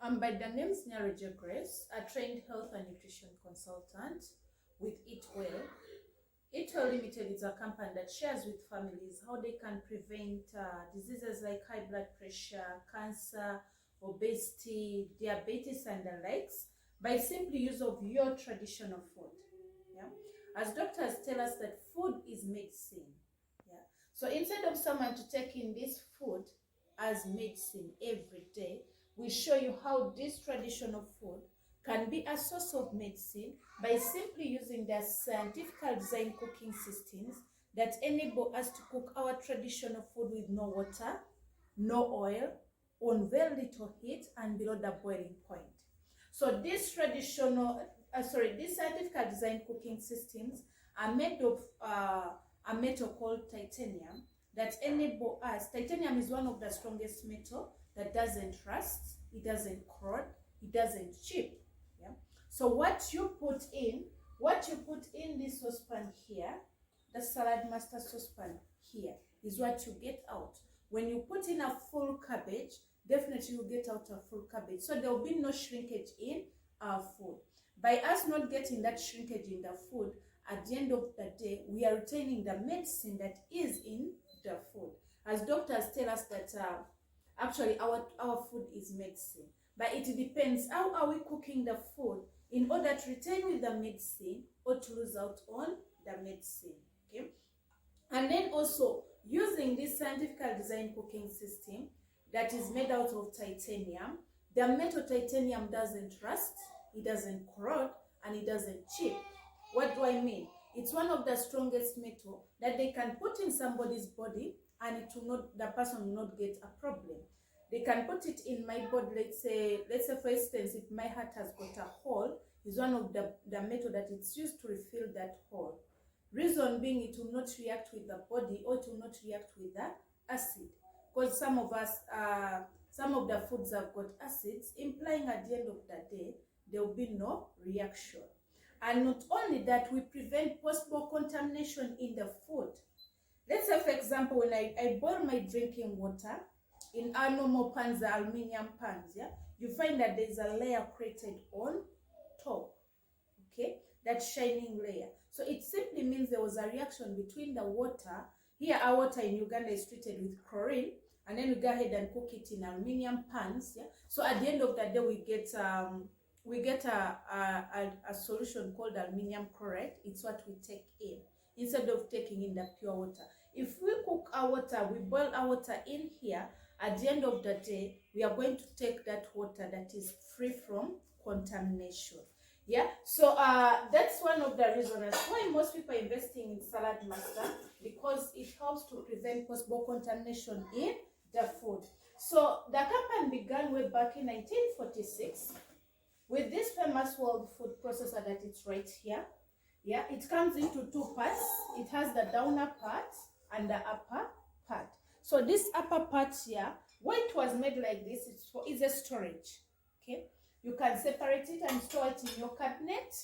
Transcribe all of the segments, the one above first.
By the name is Nyareje Grace, a trained health and nutrition consultant with Eat Well. Eat Well Limited is a company that shares with families how they can prevent diseases like high blood pressure, cancer, obesity, diabetes, and the likes by simply use of your traditional food. Yeah, as doctors tell us that food is medicine. Yeah, so instead of someone to take in this food as medicine every day, we show you how this traditional food can be a source of medicine by simply using their scientifically designed cooking systems that enable us to cook our traditional food with no water, no oil, on very little heat and below the boiling point. So these these scientifically designed cooking systems are made of a metal called titanium that enable us. Titanium is one of the strongest metal that doesn't rust, it doesn't corrode, it doesn't chip. Yeah. So what you put in this saucepan here, the Salad Master saucepan here, is what you get out. When you put in a full cabbage, definitely you get out a full cabbage. So there will be no shrinkage in our food. By us not getting that shrinkage in the food, at the end of the day, we are retaining the medicine that is in the food. As doctors tell us that actually our food is medicine. But it depends, how are we cooking the food in order to retain with the medicine or to lose out on the medicine. Okay. And then also using this scientifically designed cooking system that is made out of titanium, the metal titanium doesn't rust, it doesn't corrode, and it doesn't chip. What do I mean? It's one of the strongest metal that they can put in somebody's body and it will not, the person will not get a problem. They can put it in my body, let's say for instance, if my heart has got a hole, is one of the metal that it's used to refill that hole. Reason being, it will not react with the body or it will not react with the acid. Because some of the foods have got acids, implying at the end of the day, there will be no reaction. And not only that, we prevent possible contamination in the food. Let's say, for example, when I boil my drinking water in our normal pans, the aluminium pans, yeah, you find that there's a layer created on top, okay, that shining layer. So it simply means there was a reaction between the water. Here, our water in Uganda is treated with chlorine, and then we go ahead and cook it in aluminium pans. Yeah. So at the end of the day, we get a solution called aluminium chloride. It's what we take in instead of taking in the pure water. If we cook our water, we boil our water in here, at the end of the day, we are going to take that water that is free from contamination. Yeah, so that's one of the reasons why most people are investing in Salad Master, because it helps to prevent possible contamination in the food. So the company began way back in 1946 with this famous world food processor that is right here. Yeah, it comes into two parts. It has the downer part and the upper part. So this upper part here, why it was made like this, it's a storage. Okay, you can separate it and store it in your cabinet.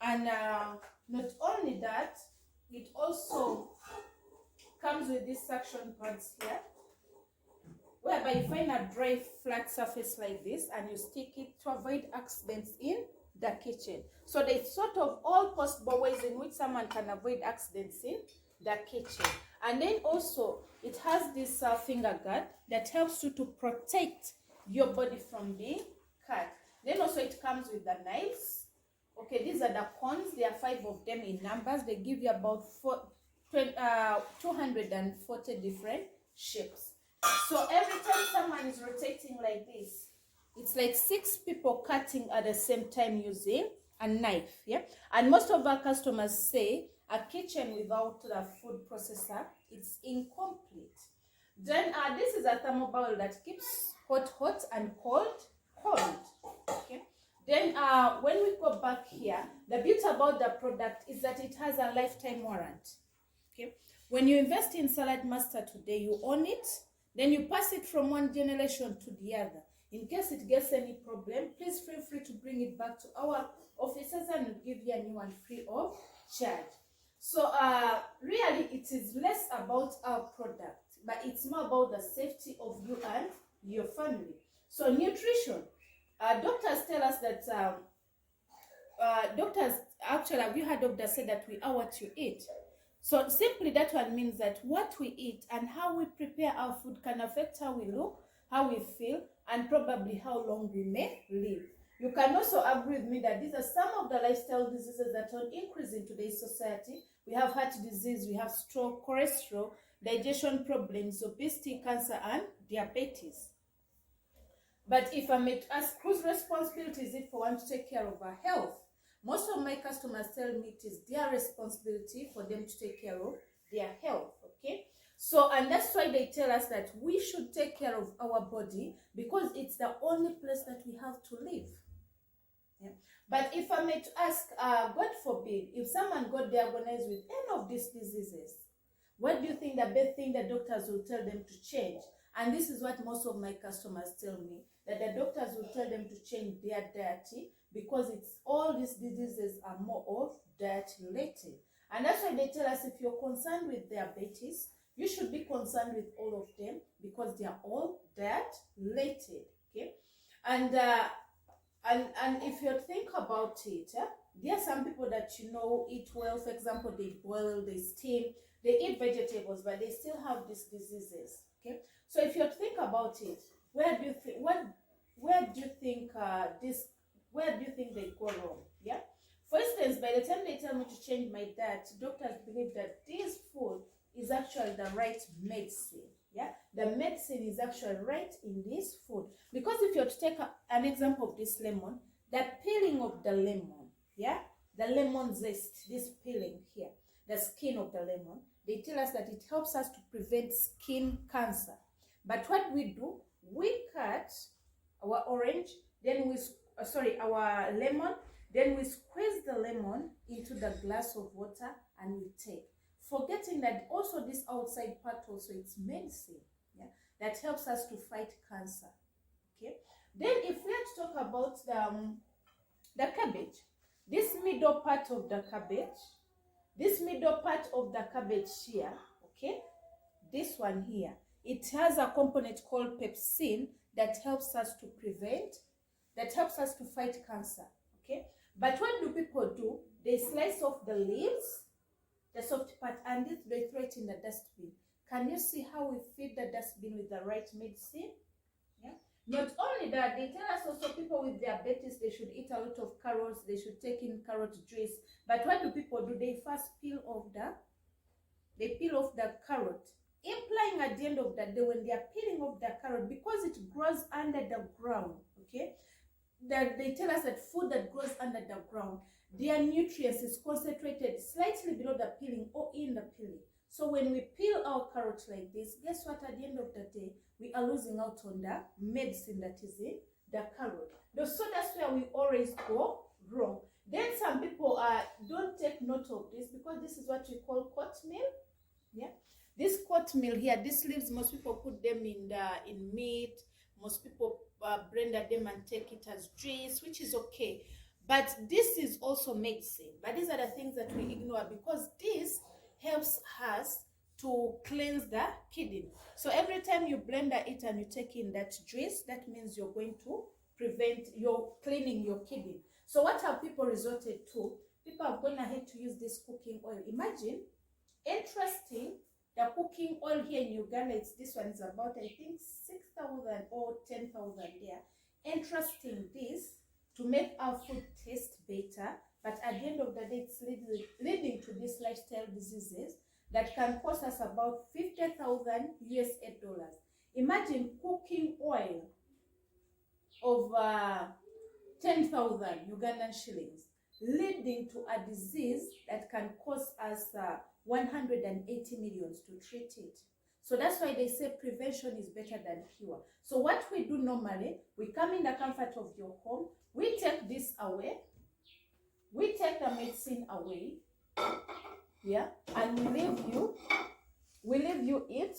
And not only that, it also comes with these suction pads here, whereby you find a dry flat surface like this and you stick it to avoid accidents in the kitchen. So there's sort of all possible ways in which someone can avoid accidents in the kitchen. And then also it has this finger guard that helps you to protect your body from being cut. Then also it comes with the knives. Okay, these are the cones. There are 5 of them in numbers. They give you about 240 different shapes. So every time someone is rotating like this, it's like 6 people cutting at the same time using a knife. Yeah, and most of our customers say a kitchen without the food processor, it's incomplete. Then this is a thermal bowl that keeps hot and cold. Okay. Then when we go back here, the beauty about the product is that it has a lifetime warranty. Okay. When you invest in Salad Master today, you own it. Then you pass it from one generation to the other. In case it gets any problem, please feel free to bring it back to our offices and we'll give you a new one free of charge. So really it is less about our product, but it's more about the safety of you and your family. So nutrition. Doctors tell us that doctors actually, have you heard doctors say that we are what you eat? So simply that one means that what we eat and how we prepare our food can affect how we look, how we feel, and probably how long we may live. You can also agree with me that these are some of the lifestyle diseases that are on increase in today's society. We have heart disease, we have stroke, cholesterol, digestion problems, obesity, cancer, and diabetes. But if I may ask, whose responsibility is it for one to take care of our health? Most of my customers tell me it is their responsibility for them to take care of their health, okay? So, and that's why they tell us that we should take care of our body because it's the only place that we have to live. Yeah. But if I may ask, God forbid, if someone got diagnosed with any of these diseases, what do you think the best thing the doctors will tell them to change? And this is what most of my customers tell me, that the doctors will tell them to change their diet because it's all these diseases are more of diet related. And that's why they tell us if you're concerned with diabetes, you should be concerned with all of them because they are all diet related. Okay, and if you think about it, there are some people that eat well. For example, they boil, they steam, they eat vegetables, but they still have these diseases. Okay, so if you think about it, where do you think where do you think they go wrong? Yeah. For instance, by the time they tell me to change my diet, doctors believe that this food is actually the right medicine. Yeah, the medicine is actually right in this food. Because if you're to take an example of this lemon, the peeling of the lemon, yeah, the lemon zest, this peeling here, the skin of the lemon, they tell us that it helps us to prevent skin cancer. But what we do, we cut our orange, then our lemon, then we squeeze the lemon into the glass of water and we take, forgetting that also this outside part also it's medicine, yeah, that helps us to fight cancer. Okay, then if we are to talk about the cabbage, this middle part of the cabbage here, okay, this one here, it has a component called pepsin that helps us to fight cancer. Okay, but what do people do? They slice off the leaves, the soft part, and they throw it in the dustbin. Can you see how we feed the dustbin with the right medicine? Yeah. Not only that, they tell us also people with diabetes, they should eat a lot of carrots, they should take in carrot juice. But what do people do? They first peel off the carrot, implying at the end of the day when they are peeling off the carrot, because it grows under the ground, okay, that they tell us that food that grows under the ground, their nutrients is concentrated slightly below the peeling or in the peeling. So when we peel our carrot like this, guess what? At the end of the day, we are losing out on the medicine that is in the carrot. So that's where we always go wrong. Then some people don't take note of this because this is what we call oatmeal. Yeah, this oatmeal here, these leaves, most people put them in meat. Most people blend them and take it as juice, which is okay. But this is also medicine. But these are the things that we ignore because this helps us to cleanse the kidney. So every time you blend it and you take in that juice, that means you're going to you're cleaning your kidney. So what have people resorted to? People have gone ahead to use this cooking oil. Imagine, interesting, the cooking oil here in Uganda, this one is about, I think, 6,000 or 10,000 there. Interesting, this to make our food taste better, but at the end of the day, it's leading to these lifestyle diseases that can cost us about 50,000 USA dollars. Imagine cooking oil of 10,000 Ugandan shillings, leading to a disease that can cost us 180 millions to treat it. So that's why they say prevention is better than cure. So what we do normally, we come in the comfort of your home, we take this away, we take the medicine away, yeah, and we leave you eat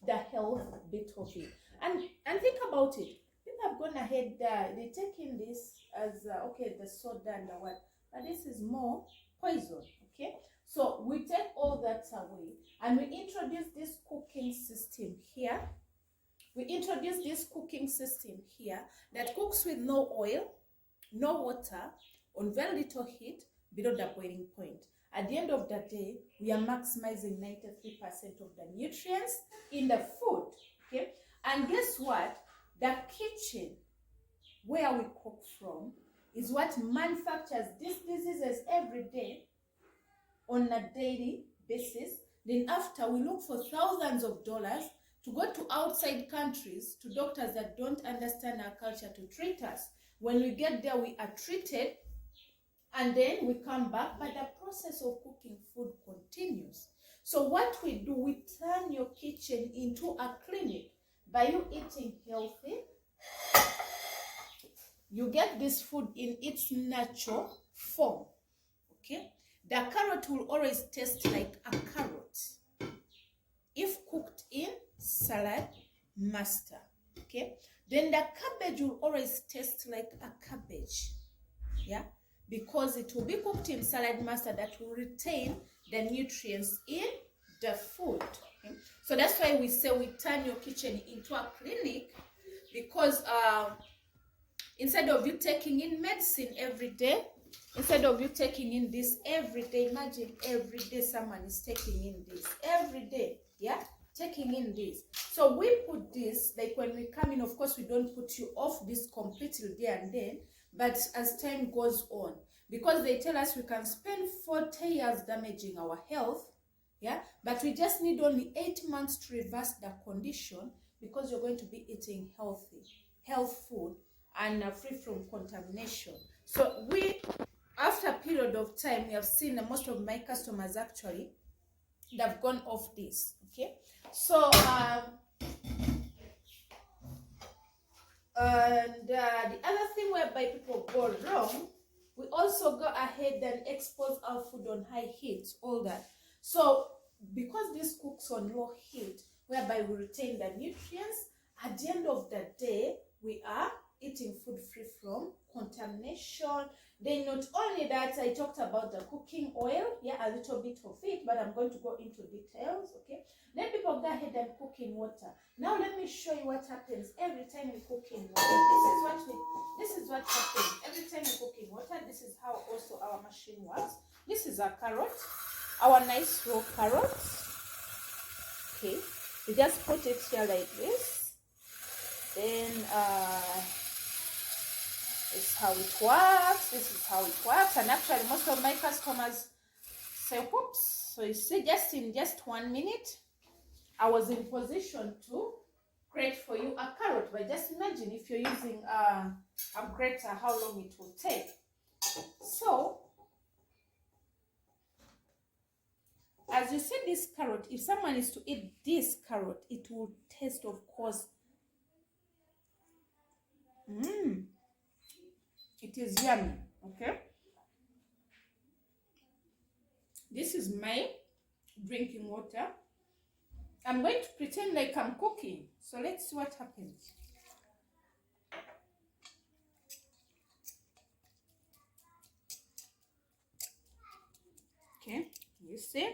the health bit of it. And think about it. People have gone ahead, they take in this as okay, the soda and the what, but this is more poison. Okay, so we take all that away and we introduce this cooking system here. we introduce this cooking system here that cooks with no oil, no water, on very little heat, below the boiling point. At the end of the day, we are maximizing 93% of the nutrients in the food. Okay, and guess what? The kitchen where we cook from is what manufactures these diseases every day on a daily basis. Then after, we look for thousands of dollars to go to outside countries, to doctors that don't understand our culture, to treat us. When we get there, we are treated, and then we come back, but the process of cooking food continues. So what we do, we turn your kitchen into a clinic. By you eating healthy, you get this food in its natural form. Okay, the carrot will always taste like a carrot if cooked in salad master. Okay, then the cabbage will always taste like a cabbage. Yeah, because it will be cooked in salad master that will retain the nutrients in the food. Okay? So that's why we say we turn your kitchen into a clinic, because instead of you taking in medicine every day, instead of you taking in this every day, imagine every day someone is taking in this every day. Yeah, taking in this. So we put this, like when we come in, of course we don't put you off this completely there and then, but as time goes on, because they tell us we can spend 40 years damaging our health, yeah, but we just need only 8 months to reverse the condition, because you're going to be eating health food and free from contamination. So we, after a period of time, we have seen that most of my customers actually, they've gone off this. Okay, so and the other thing whereby people go wrong, we also go ahead and expose our food on high heat, all that. So because this cooks on low heat, whereby we retain the nutrients, at the end of the day, we are eating food free from contamination. Then not only that, I talked about the cooking oil, yeah, a little bit of it, but I'm going to go into details. Okay, then people go ahead and cook in water. Now let me show you what happens every time we cook in water. This is what happens every time we cook in water. This is how also our machine works. This is a carrot, our nice raw carrot. Okay, we just put it here like this. Then this is how it works. This is how it works. And actually most of my customers say, whoops. So you see, just in just 1 minute, I was in position to grate for you a carrot. But just imagine if you're using a grater, how long it will take. So as you see this carrot, if someone is to eat this carrot, it will taste, of course, it is yummy. Okay, this is my drinking water. I'm going to pretend like I'm cooking. So let's see what happens. Okay, you see?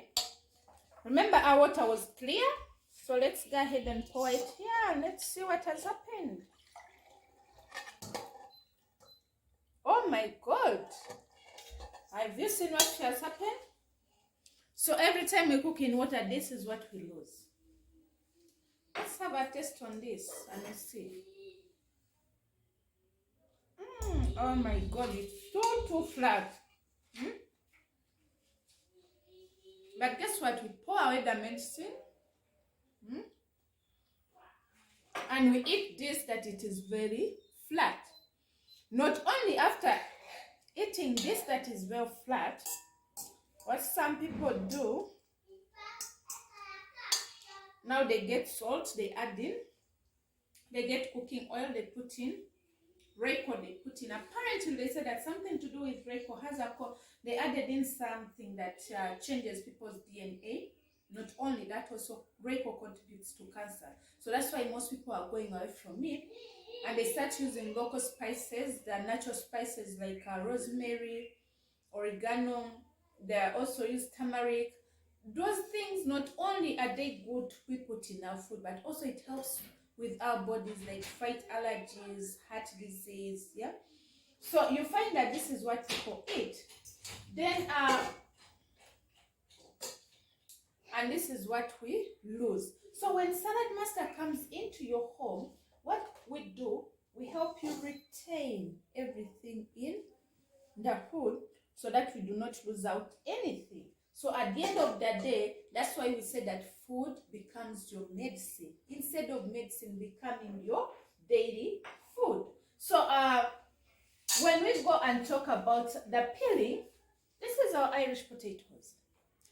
Remember our water was clear? So let's go ahead and pour it here and let's see what has happened. Oh my God. Have you seen what has happened? So every time we cook in water, this is what we lose. Let's have a taste on this and let's see. Oh my God, it's too flat. But guess what? We pour away the medicine. And we eat this, that it is very flat. Not only after eating this that is well flat, what some people do, now they get salt, they add in, they get cooking oil, they put in, Reiko they put in. Apparently they said that something to do with Reiko has they added in something that changes people's DNA. Not only that, also Reiko contributes to cancer. So that's why most people are going away from it. And they start using local spices, the natural spices like rosemary, oregano. They also use turmeric. Those things, not only are they good we put in our food, but also it helps with our bodies, like fight allergies, heart disease. Yeah. So you find that this is what people eat. Then and this is what we lose. So when Salad Master comes into your home, what we do, we help you retain everything in the food so that we do not lose out anything. So at the end of the day, that's why we say that food becomes your medicine instead of medicine becoming your daily food. So when we go and talk about the peeling, this is our Irish potatoes.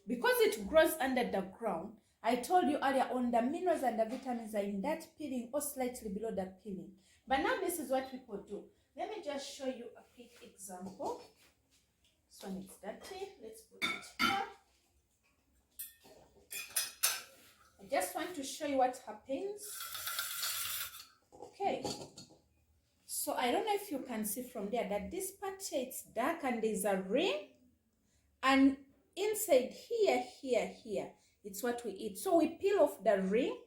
Because it grows under the ground, I told you earlier on, the minerals and the vitamins are in that peeling or slightly below that peeling. But now this is what people do. Let me just show you a quick example. This one is dirty. Let's put it here. I just want to show you what happens. Okay. So I don't know if you can see from there that this part here, it's dark and there's a ring. And inside here, it's what we eat. So we peel off the ring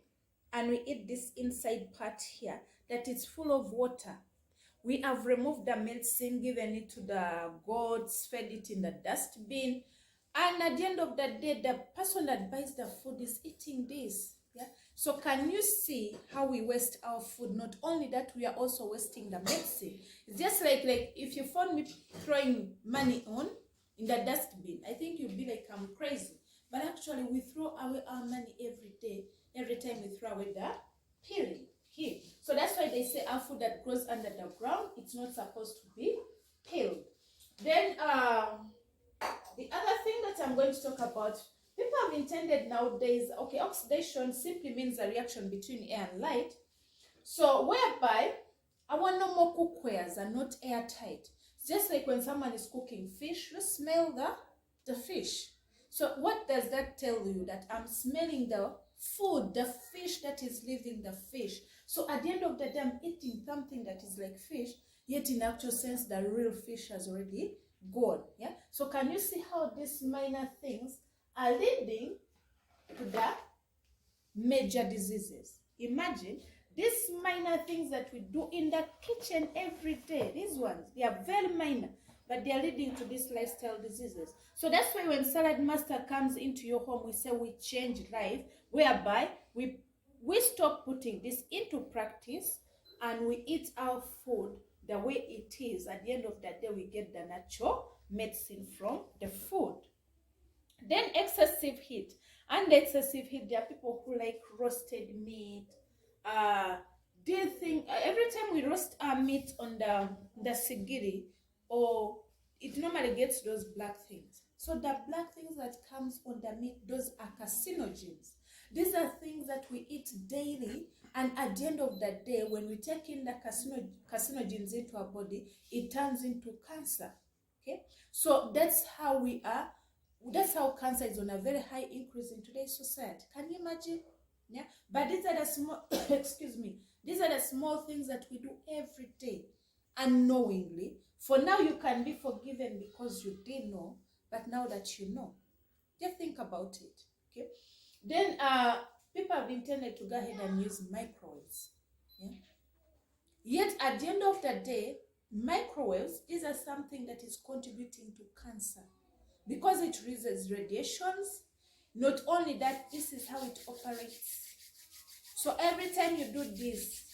and we eat this inside part here that is full of water. We have removed the medicine, given it to the goats, fed it in the dustbin. And at the end of the day, the person that buys the food is eating this. Yeah. So can you see how we waste our food? Not only that, we are also wasting the medicine. It's just like if you found me throwing money in the dustbin, I think you'd be like, I'm crazy. But actually, we throw away our money every day, every time we throw away the peeling here. So that's why they say our food that grows under the ground, it's not supposed to be peeled. Then the other thing that I'm going to talk about, people have intended nowadays, okay, oxidation simply means a reaction between air and light. So whereby our normal cookwares are not airtight. It's just like when someone is cooking fish, you smell the fish. So what does that tell you? That I'm smelling the food, the fish that is leaving the fish. So at the end of the day, I'm eating something that is like fish, yet in actual sense, the real fish has already gone. Yeah. So can you see how these minor things are leading to the major diseases? Imagine these minor things that we do in the kitchen every day. These ones, they are very minor, but they are leading to these lifestyle diseases. So that's why when Salad Master comes into your home, we say we change life, whereby we stop putting this into practice and we eat our food the way it is. At the end of the day, we get the natural medicine from the food. Then excessive heat. And excessive heat, there are people who like roasted meat. Do you think every time we roast our meat on the sigiri, or it normally gets those black things? So the black things that comes on the meat, those are carcinogens. These are things that we eat daily, and at the end of the day, when we take in the carcinogens into our body, it turns into cancer. Okay, so that's how we are. That's how cancer is on a very high increase in today's society. Can you imagine? Yeah, but these are the small excuse me, these are the small things that we do every day unknowingly. For now, you can be forgiven because you didn't know, but now that you know, just think about it. Okay, then people have intended to go ahead and use microwaves. Yeah, yet at the end of the day, microwaves is something that is contributing to cancer because it releases radiations. Not only that, this is how it operates. So every time you do this,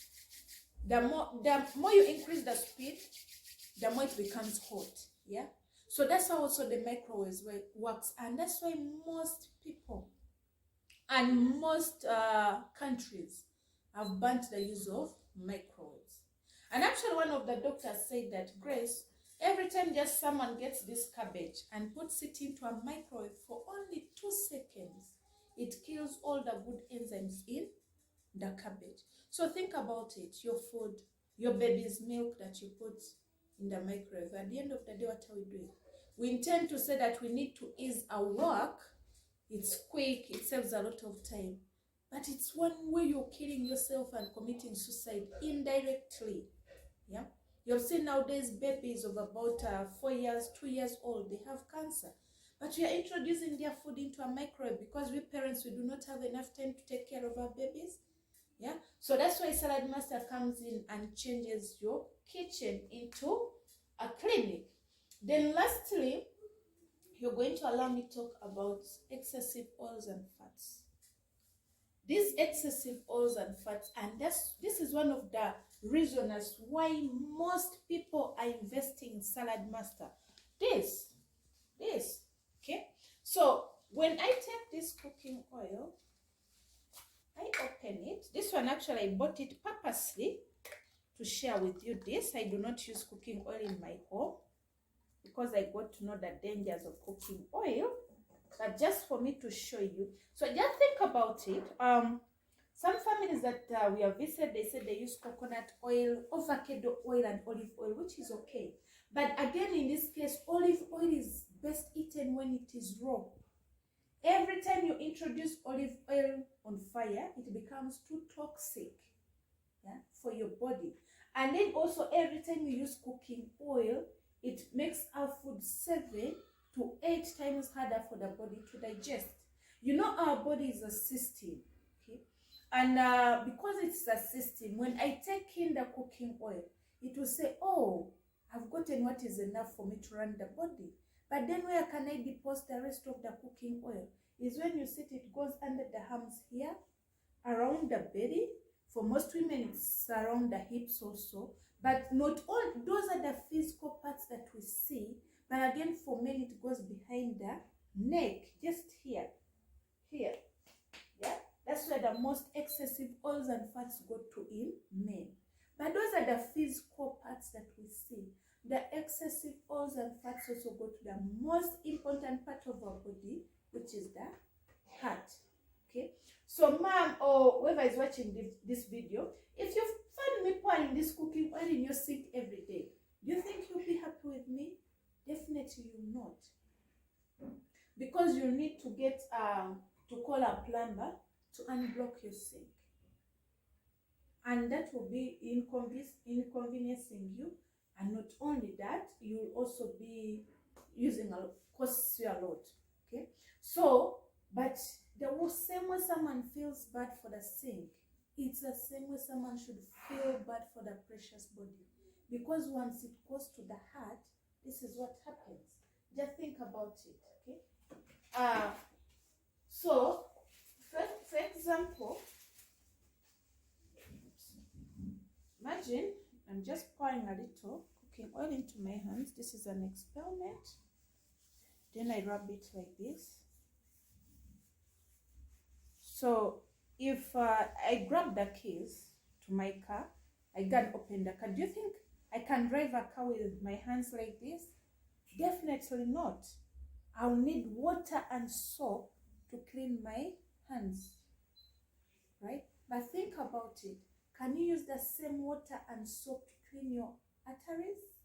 the more you increase the speed, the more it becomes hot. Yeah. So that's how also the microwaves works, and that's why most people and most countries have banned the use of microwaves. And actually, one of the doctors said that, Grace, every time just someone gets this cabbage and puts it into a microwave for only 2 seconds, it kills all the good enzymes in the cabbage. So think about it. Your food, your baby's milk that you put in the microwave, at the end of the day, what are we doing? We intend to say that we need to ease our work. It's quick, it saves a lot of time, but it's one way you're killing yourself and committing suicide indirectly. Yeah, you've seen nowadays babies of about 4 years, 2 years old, they have cancer. But we are introducing their food into a microwave because we parents, we do not have enough time to take care of our babies. Yeah, so that's why Salad Master comes in and changes your kitchen into a clinic. Then lastly, you're going to allow me to talk about excessive oils and fats. These excessive oils and fats, and this is one of the reasons why most people are investing in Salad Master. This, okay? So when I take this cooking oil, I open it. This one actually I bought it purposely to share with you this. I do not use cooking oil in my home because I got to know the dangers of cooking oil, but just for me to show you. So just think about it. Some families that we have visited, they said they use coconut oil, avocado oil, and olive oil, which is okay. But again, in this case, olive oil is best eaten when it is raw. Every time you introduce olive oil on fire, it becomes too toxic, yeah, for your body. And then also every time you use cooking oil, it makes our food 7 to 8 times harder for the body to digest. You know, our body is a system, okay? And because it's a system, when I take in the cooking oil, it will say, oh, I've gotten what is enough for me to run the body. But then where can I deposit the rest of the cooking oil? Is when you sit, it goes under the arms here, around the belly. For most women, it's around the hips also. But not all, those are the physical parts that we see. But again, for men, it goes behind the neck, just here. Yeah? That's where the most excessive oils and fats go to in men. But those are the physical parts that we see. The excessive oils and fats also go to the most important part of our body, which is the heart. Okay? So mom or whoever is watching this video, if you find me pouring this cooking oil in your sink every day, do you think you'll be happy with me? Definitely you'll not. Because you need to get to call a plumber to unblock your sink. And that will be inconveniencing you. And not only that, you will also be using costs you a lot. Okay? So, but the same way someone feels bad for the sink, it's the same way someone should feel bad for the precious body. Because once it goes to the heart, this is what happens. Just think about it, okay? So, for example, imagine I'm just pouring a little cooking oil into my hands. This is an experiment. Then I rub it like this. So if I grab the keys to my car, I can open the car. Do you think I can drive a car with my hands like this? Definitely not. I'll need water and soap to clean my hands, right? But think about it. Can you use the same water and soap to clean your arteries?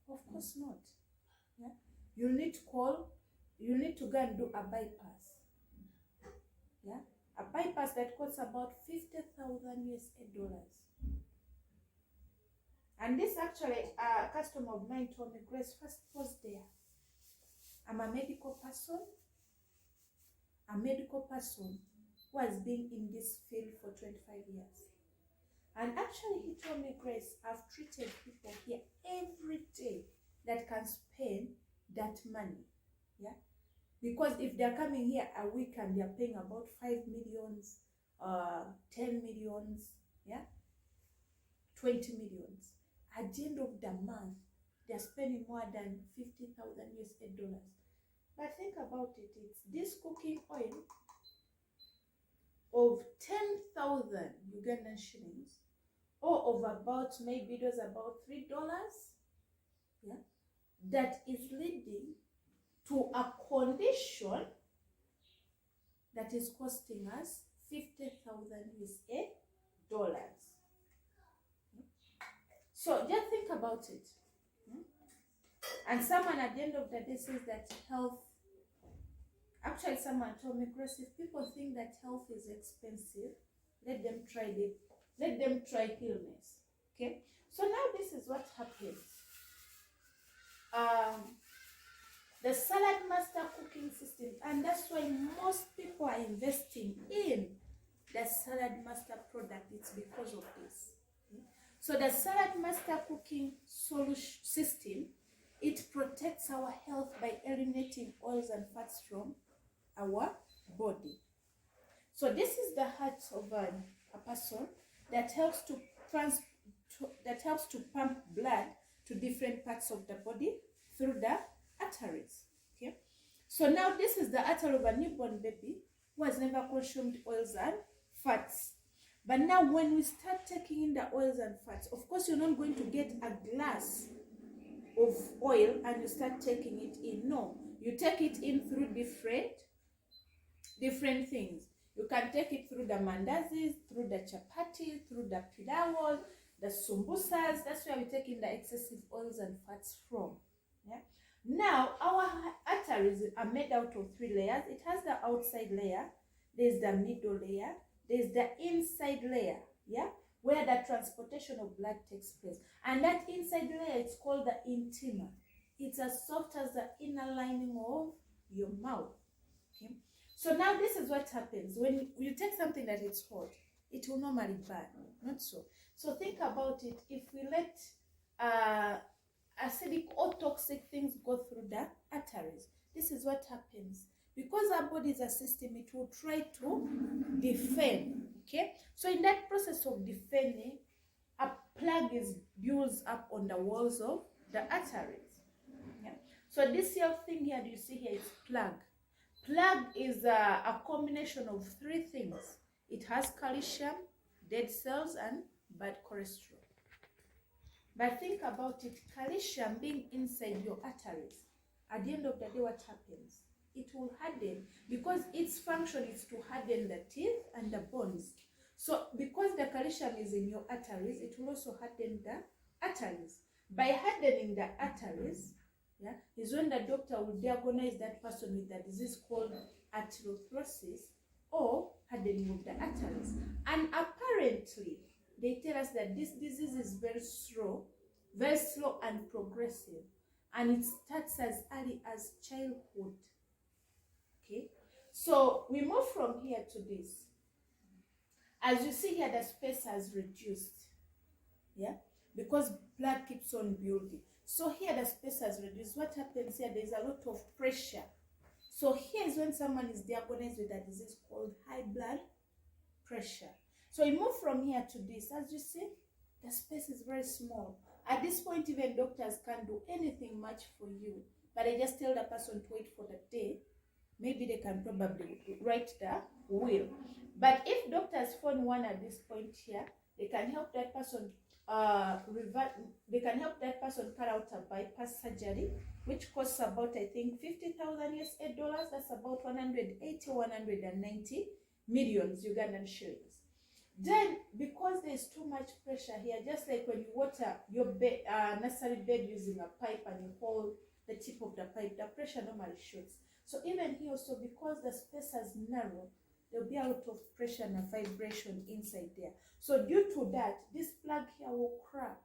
Of course not. Yeah? You need to go and do a bypass. Yeah? A bypass that costs about 50,000 USA dollars. And this actually, a customer of mine told me, Grace, first pause there. I'm a medical person who has been in this field for 25 years. And actually he told me, Grace, I've treated people here every day that can spend that money. Yeah? Because if they're coming here a week and they're paying about 5 millions, 10 millions, yeah, 20 millions, at the end of the month, they're spending more than 50,000 USA dollars. But think about it, it's this cooking oil of 10,000 Ugandan shillings, or of about, maybe it was about $3, yeah, that is leading to a condition that is costing us 50,000 USA dollars. So just think about it. And someone at the end of the day says that health, actually someone told me, Grace, if people think that health is expensive, let them try illness. Okay? So now this is what happens. The Salad Master cooking system, and that's why most people are investing in the Salad Master product. It's because of this. Okay? So the Salad Master cooking solution system, it protects our health by eliminating oils and fats from our body. So this is the heart of a person that helps to pump blood to different parts of the body through the arteries. Okay. So now this is the artery of a newborn baby who has never consumed oils and fats. But now when we start taking in the oils and fats, of course you're not going to get a glass of oil and you start taking it in. No, you take it in through different things. You can take it through the mandazis, through the chapati, through the pilaws, the sumbusas. That's where we take in the excessive oils and fats from. Yeah. Now our arteries are made out of 3 layers. It has the outside layer, there's the middle layer, there's the inside layer, yeah, where the transportation of blood takes place. And that inside layer, it's called the intima. It's as soft as the inner lining of your mouth. Okay. So now this is what happens when you take something that is hot, it will normally burn, not so. So think about it. If we let acidic or toxic things go through the arteries, this is what happens. Because our body is a system, it will try to defend. Okay, so in that process of defending, a plug is built up on the walls of the arteries. Yeah. So this here thing here, do you see here, is plug. Plug is a combination of 3 things. It has calcium, dead cells, and bad cholesterol. But think about it, calcium being inside your arteries, at the end of the day, what happens? It will harden, because its function is to harden the teeth and the bones. So because the calcium is in your arteries, it will also harden the arteries. By hardening the arteries, yeah, is when the doctor will diagnose that person with a disease called atherosclerosis or hardening of the arteries. And apparently, they tell us that this disease is very slow and progressive, and it starts as early as childhood. Okay, so we move from here to this. As you see here, the space has reduced, yeah, because blood keeps on building. So here the space has reduced. What happens here? There's a lot of pressure. So here is when someone is diagnosed with a disease called high blood pressure. So we move from here to this. As you see, the space is very small. At this point, even doctors can't do anything much for you, but they just tell the person to wait for the day. Maybe they can probably write the will. But if doctors phone one at this point here, they can help that person they can help that person cut out a bypass surgery, which costs about, I think, 50,000 USA dollars. That's about 180 or 190 millions Ugandan shillings. Then, because there's too much pressure here, just like when you water your nursery bed using a pipe and you hold the tip of the pipe, the pressure normally shoots. So even here also, because the space has narrowed, there'll be a lot of pressure and a vibration inside there. So due to that, this plug here will crack.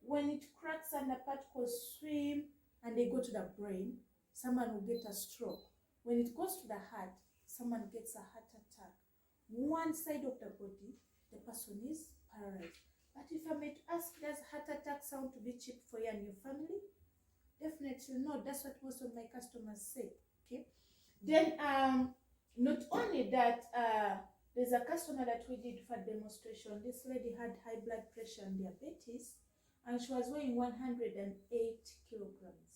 When it cracks and the particles swim and they go to the brain, someone will get a stroke. When it goes to the heart, someone gets a heart attack. One side of the body, the person is paralyzed. But if I may ask, does heart attack sound to be cheap for you and your family? Definitely not. That's what most of my customers say. Okay. Then not only that, there's a customer that we did for demonstration. This lady had high blood pressure and diabetes, and she was weighing 108 kilograms.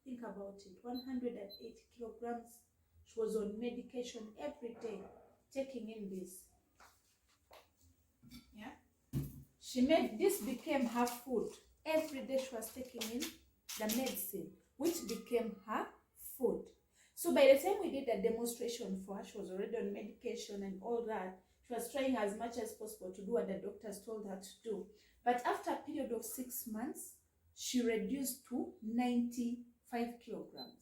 Think about it, 108 kilograms. She was on medication every day, taking in this. Yeah, she made this became her food. Every day she was taking in the medicine, which became her food. So by the time we did a demonstration for her, she was already on medication and all that. She was trying as much as possible to do what the doctors told her to do. But after a period of 6 months, she reduced to 95 kilograms.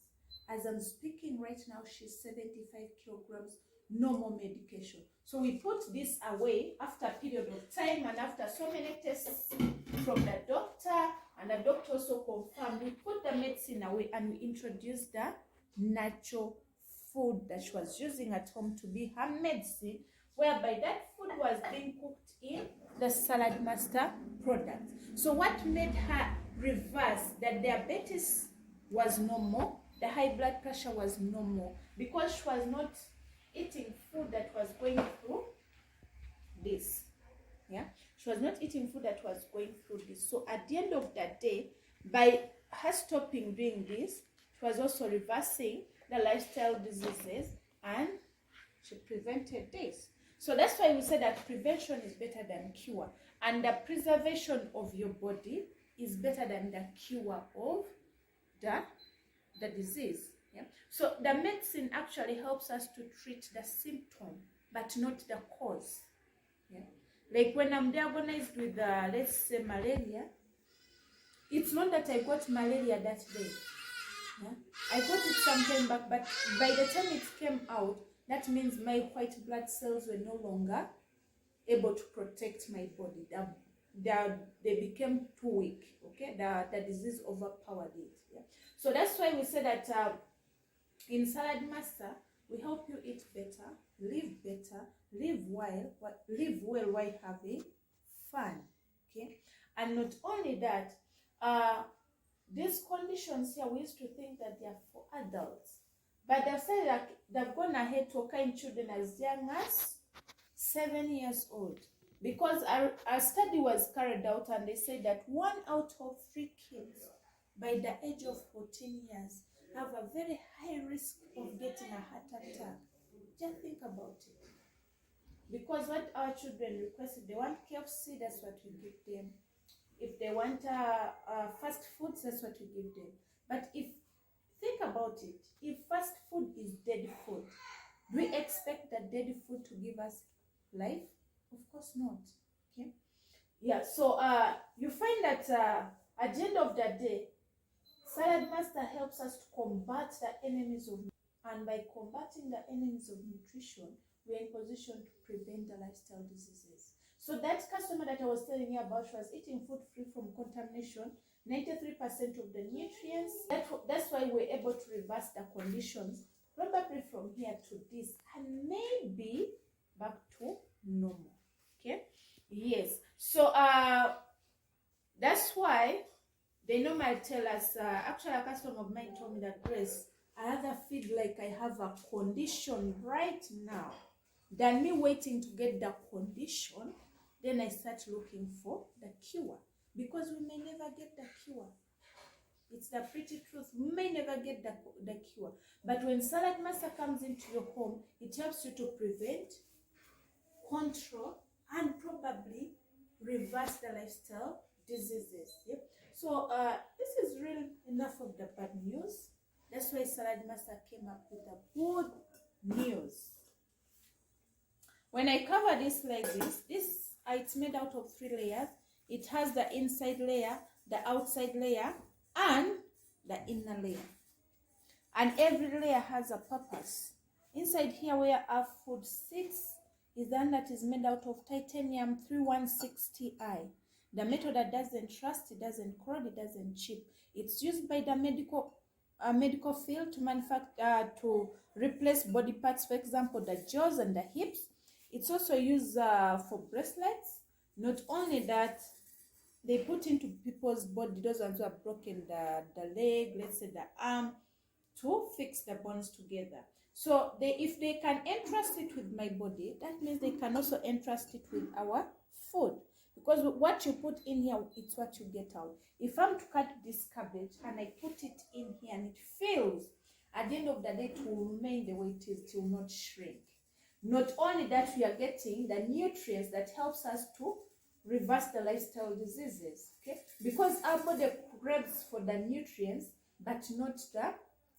As I'm speaking right now, she's 75 kilograms, no more medication. So we put this away after a period of time and after so many tests from the doctor, and the doctor also confirmed. We put the medicine away and we introduced the natural food that she was using at home to be her medicine whereby that food was being cooked in the Salad Master product. So what made her reverse that diabetes was normal, the high blood pressure was normal, because she was not eating food that was going through this. Yeah, she was not eating food that was going through this. So at the end of that day, by her stopping doing this, she was also reversing the lifestyle diseases, and she prevented this. So that's why we say that prevention is better than cure, and the preservation of your body is better than the cure of the disease. Yeah? So the medicine actually helps us to treat the symptom, but not the cause. Yeah? Like when I'm diagnosed with, let's say, malaria, it's not that I got malaria that day. Yeah? I got it sometime back, but by the time it came out, that means my white blood cells were no longer able to protect my body. They became too weak. Okay, the disease overpowered it. Yeah? So that's why we say that in Salad Master, we help you eat better, live better, live well while having fun. Okay, and not only that, these conditions here, we used to think that they are for adults, but they've said that they've gone ahead to occur in children as young as 7 years old, because our study was carried out, and they said that 1 out of 3 kids by the age of 14 years have a very high risk of getting a heart attack. Just think about it. Because what our children request, if they want KFC, that's what we give them. If they want fast foods, that's what we give them. But think about it, if fast food is dead food, do we expect that dead food to give us life? Of course not. Okay. Yeah. So you find that at the end of the day, Salad Master helps us to combat the enemies of, and by combating the enemies of nutrition, we're in position to prevent the lifestyle diseases. So that customer that I was telling you about, she was eating food free from contamination, 93% of the nutrients. That's why we're able to reverse the conditions, probably from here to this, and maybe back to normal. Okay. Yes. So that's why they normally tell us, actually a customer of mine told me that, Grace, I rather feel like I have a condition right now than me waiting to get the condition. Then I start looking for the cure, because we may never get the cure. It's the pretty truth. We may never get the cure. But when Salad Master comes into your home, it helps you to prevent, control, and probably reverse the lifestyle diseases. Yep. So this is really enough of the bad news. That's why Salad Master came up with the good news. When I cover this like this, it's made out of 3 layers. It has the inside layer, the outside layer, and the inner layer. And every layer has a purpose. Inside here, where our food sits, is the one that is made out of titanium 3160i. The metal that doesn't rust, it doesn't corrode, it doesn't chip. It's used by the medical field to manufacture, to replace body parts, for example, the jaws and the hips. It's also used for bracelets. Not only that, they put into people's body, those ones who have broken the leg, let's say the arm, to fix the bones together. So if they can entrust it with my body, that means they can also entrust it with our food. Because what you put in here, it's what you get out. If I'm to cut this cabbage and I put it in here and it fails, at the end of the day, it will remain the way it is, it will not shrink. Not only that, we are getting the nutrients that helps us to reverse the lifestyle diseases. Okay, because our body craves for the nutrients, but not the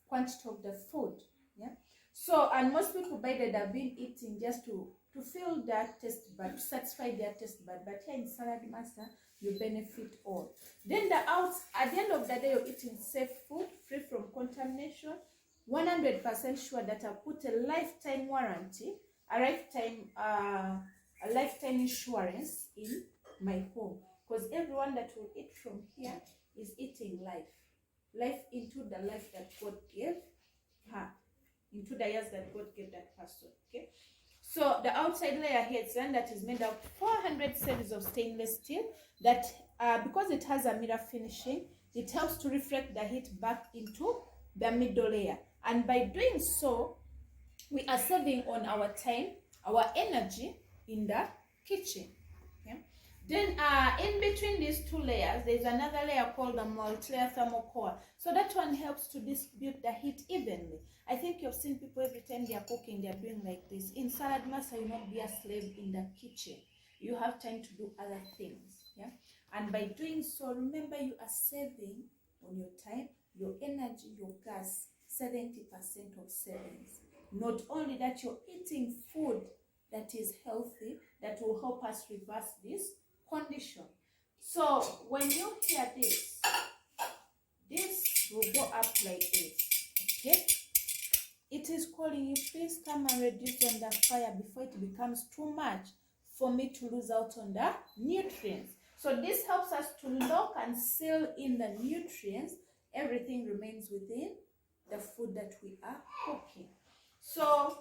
quantity of the food. Yeah. So, and most people by that have been eating just to fill their taste bud, to satisfy their taste bud. But here in Salad Master, you benefit all. Then at the end of the day, you're eating safe food, free from contamination, 100% sure that I put a lifetime warranty, a lifetime insurance in my home. Because everyone that will eat from here is eating life into the life that God gave her, into the years that God gave that person. Okay. So the outside layer here is done, that is made of 400 series of stainless steel that because it has a mirror finishing, it helps to reflect the heat back into the middle layer. And by doing so, we are saving on our time, our energy in the kitchen. Okay? Then in between these two layers, there's another layer called the multi-layer thermocoil. So that one helps to distribute the heat evenly. I think you've seen people every time they are cooking, they are doing like this. In Salad Master, you not be a slave in the kitchen. You have time to do other things. Yeah. And by doing so, remember you are saving on your time, your energy, your gas, 70% of savings. Not only that, you're eating food that is healthy, that will help us reverse this condition. So when you hear this, this will go up like this. Okay? It is calling you, please come and reduce on the fire before it becomes too much for me to lose out on the nutrients. So this helps us to lock and seal in the nutrients. Everything remains within the food that we are cooking. So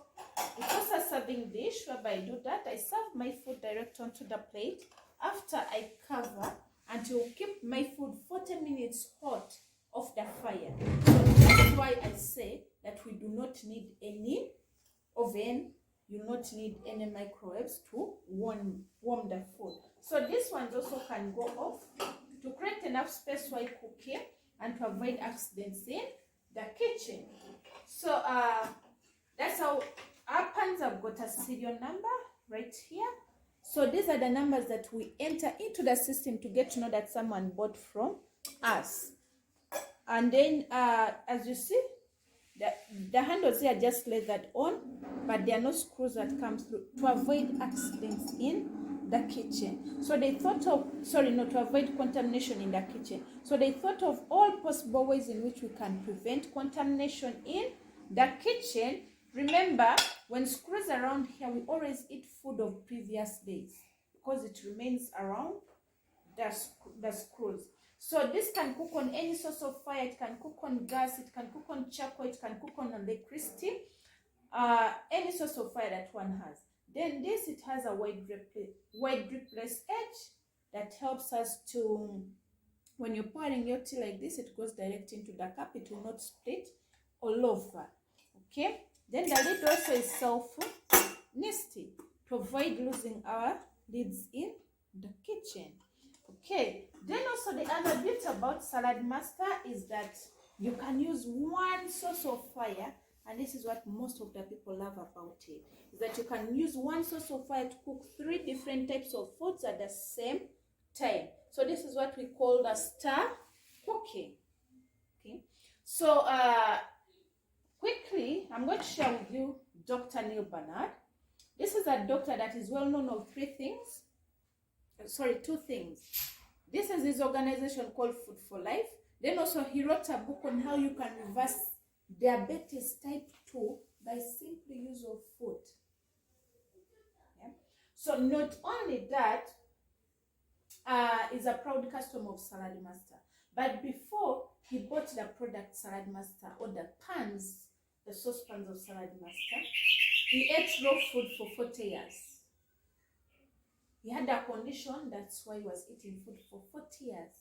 it's also a serving dish whereby I do that. I serve my food direct onto the plate after I cover and to keep my food 40 minutes hot off the fire. So that's why I say that we do not need any oven, you do not need any microwaves to warm the food. So these ones also can go off to create enough space while cooking and to avoid accidents in the kitchen. So that's how our pans have got a serial number right here. So these are the numbers that we enter into the system to get to know that someone bought from us. And then as you see, the handles here are just leathered on, but there are no screws that come through to avoid accidents in the kitchen. So they thought of, to avoid contamination in the kitchen. So they thought of all possible ways in which we can prevent contamination in the kitchen. Remember, when screws around here, we always eat food of previous days because it remains around the screws. So this can cook on any source of fire. It can cook on gas, it can cook on charcoal, it can cook on electricity, any source of fire that one has. Then this, it has a wide dripless edge that helps us to, when you're pouring your tea like this, it goes direct into the cup. It will not split all over. Okay. Then the lid also is self-nesting to avoid losing our lids in the kitchen. Okay, then also the other bit about Salad Master is that you can use one source of fire, and this is what most of the people love about it, is that you can use one source of fire to cook 3 different types of foods at the same time. So this is what we call the stir cooking. Okay, so quickly, I'm going to share with you Dr. Neil Barnard. This is a doctor that is well known of 2 things. This is his organization called Food for Life. Then also he wrote a book on how you can reverse diabetes type 2 by simple use of food. Yeah. So not only that, is a proud customer of Salad Master. But before he bought the product Salad Master, or the pans, the saucepans of Salad Master, he ate raw food for 40 years. He had a condition, that's why he was eating food for 40 years.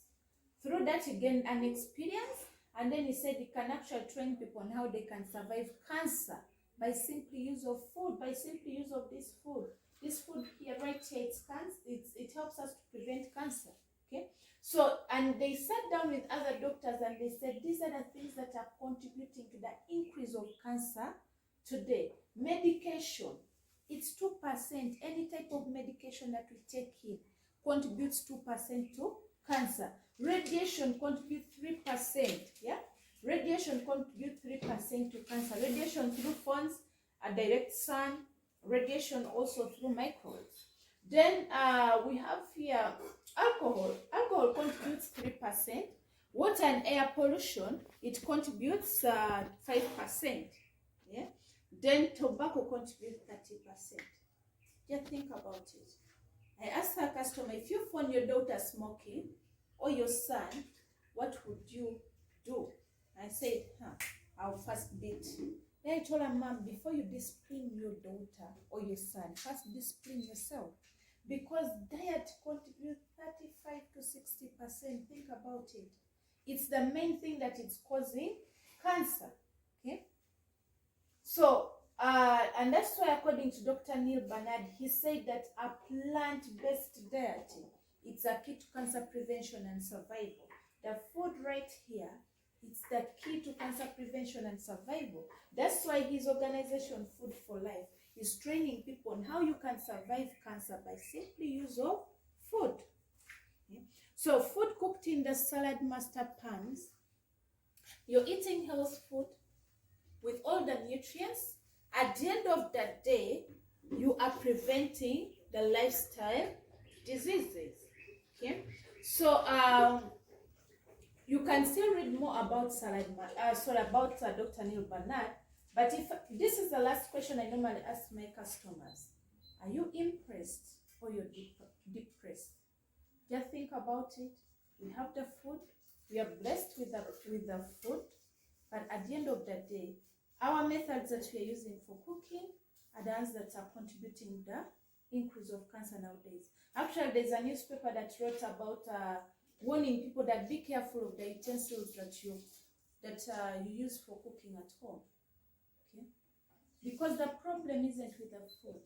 Through that, he gained an experience, and then he said he can actually train people on how they can survive cancer by simple use of food, by simple use of this food. This food here, right here, it helps us to prevent cancer. Okay? So, and they sat down with other doctors and they said, these are the things that are contributing to the increase of cancer today. Medication. It's 2%. Any type of medication that we take in contributes 2% to cancer. Radiation contributes 3%. Yeah? Radiation contributes 3% to cancer. Radiation through phones, a direct sun, radiation also through microwaves. Then we have here alcohol. Alcohol contributes 3%. Water and air pollution, it contributes 5%. Yeah? Then tobacco contributes 30%. Just think about it. I asked our customer, if you found your daughter smoking or your son, what would you do? I said, I'll first beat Then I told her, Mom, before you discipline your daughter or your son, first discipline yourself. Because diet contributes 35 to 60%. Think about it. It's the main thing that is causing cancer. Okay? So, and that's why, according to Dr. Neil Barnard, he said that a plant-based diet, it's a key to cancer prevention and survival. The food right here, it's the key to cancer prevention and survival. That's why his organization, Food for Life, is training people on how you can survive cancer by simply use of food. Okay? So food cooked in the salad master pans, you're eating health food with all the nutrients. At the end of the day, you are preventing the lifestyle diseases. Okay, so you can still read more about Dr. Neil Barnard. But if this is the last question I normally ask my customers, are you impressed or you're depressed? Just think about it. We have the food. We are blessed with the food. But at the end of the day, our methods that we are using for cooking are the ones that are contributing the increase of cancer nowadays. Actually, there's a newspaper that wrote about warning people that be careful of the utensils that you use for cooking at home. Okay? Because the problem isn't with the food.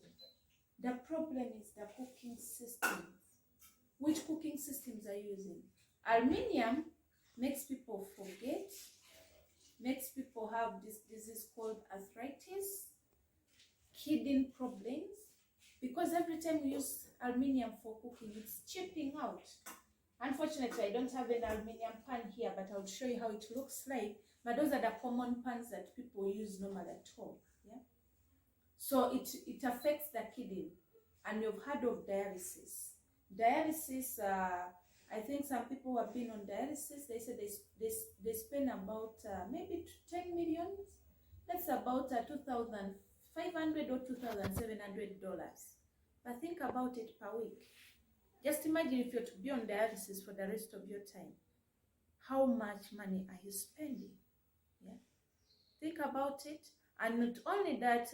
The problem is the cooking systems. Which cooking systems are you using? Aluminium makes people forget, makes people have this disease called arthritis, kidney problems, because every time we use aluminium for cooking, it's chipping out. Unfortunately, I don't have an aluminium pan here, but I'll show you how it looks like. But those are the common pans that people use normally at home. Yeah. So it affects the kidney, and you've heard of dialysis. Dialysis, I think some people who have been on dialysis, they said they spend about maybe 10 million. That's about $2,500 or $2,700. But think about it per week. Just imagine if you're to be on dialysis for the rest of your time. How much money are you spending? Yeah. Think about it. And not only that,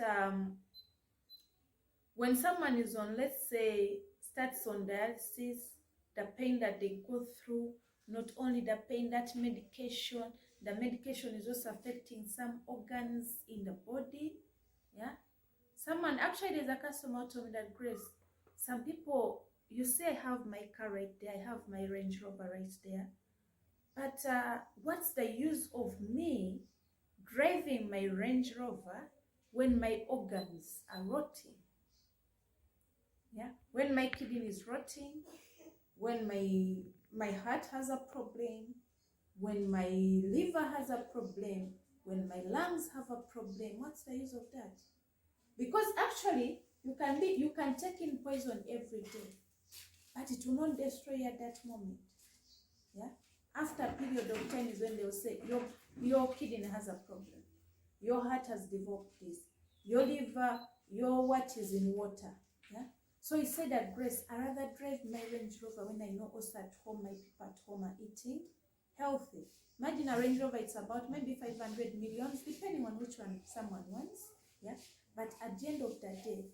when someone is on, let's say, starts on dialysis, the pain that they go through, not only the pain, that medication, the medication is also affecting some organs in the body. Yeah. Actually, there's a customer told me that, Grace, some people, you say I have my car right there, I have my Range Rover right there, but what's the use of me driving my Range Rover when my organs are rotting? Yeah, when my kidney is rotting, when my heart has a problem, when my liver has a problem, when my lungs have a problem, what's the use of that? Because actually, you can take in poison every day, but it will not destroy you at that moment. Yeah. After a period of time is when they will say your kidney has a problem, your heart has developed this, your liver, your what is in water. Yeah. So he said that, Grace, I rather drive my Range Rover when I know also at home my people at home are eating healthy. Imagine a Range Rover, it's about maybe 500 million, depending on which one someone wants. Yeah. But at the end of the day,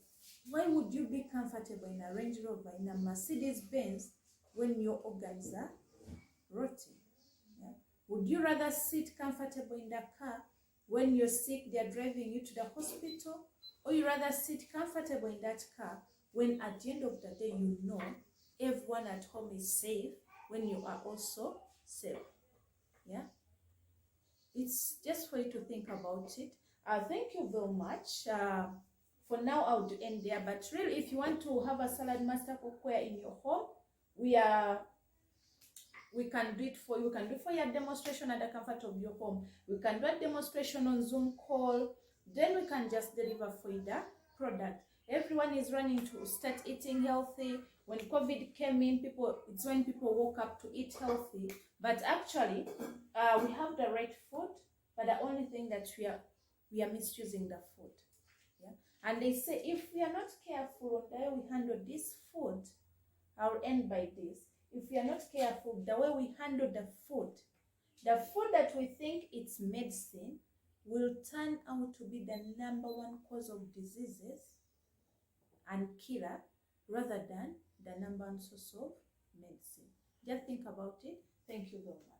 why would you be comfortable in a Range Rover, in a Mercedes Benz, when your organs are rotting? Yeah. Would you rather sit comfortable in the car when you're sick, they're driving you to the hospital, or you rather sit comfortable in that car when at the end of the day you know everyone at home is safe, when you are also safe? Yeah. It's just for you to think about it. Thank you very much. For now, I would end there. But really, if you want to have a salad master cookware in your home, we can do it for you. We can do for your demonstration at the comfort of your home. We can do a demonstration on Zoom call. Then we can just deliver for you the product. Everyone is running to start eating healthy. When COVID came in, it's when people woke up to eat healthy. But actually, we have the right food, but the only thing that we are misusing the food. Yeah. And they say if we are not careful on the way we handle this food, I'll end by this. If we are not careful the way we handle the food that we think it's medicine, we will turn out to be the #1 cause of diseases and killer rather than the #1 source of medicine. Just think about it. Thank you very much.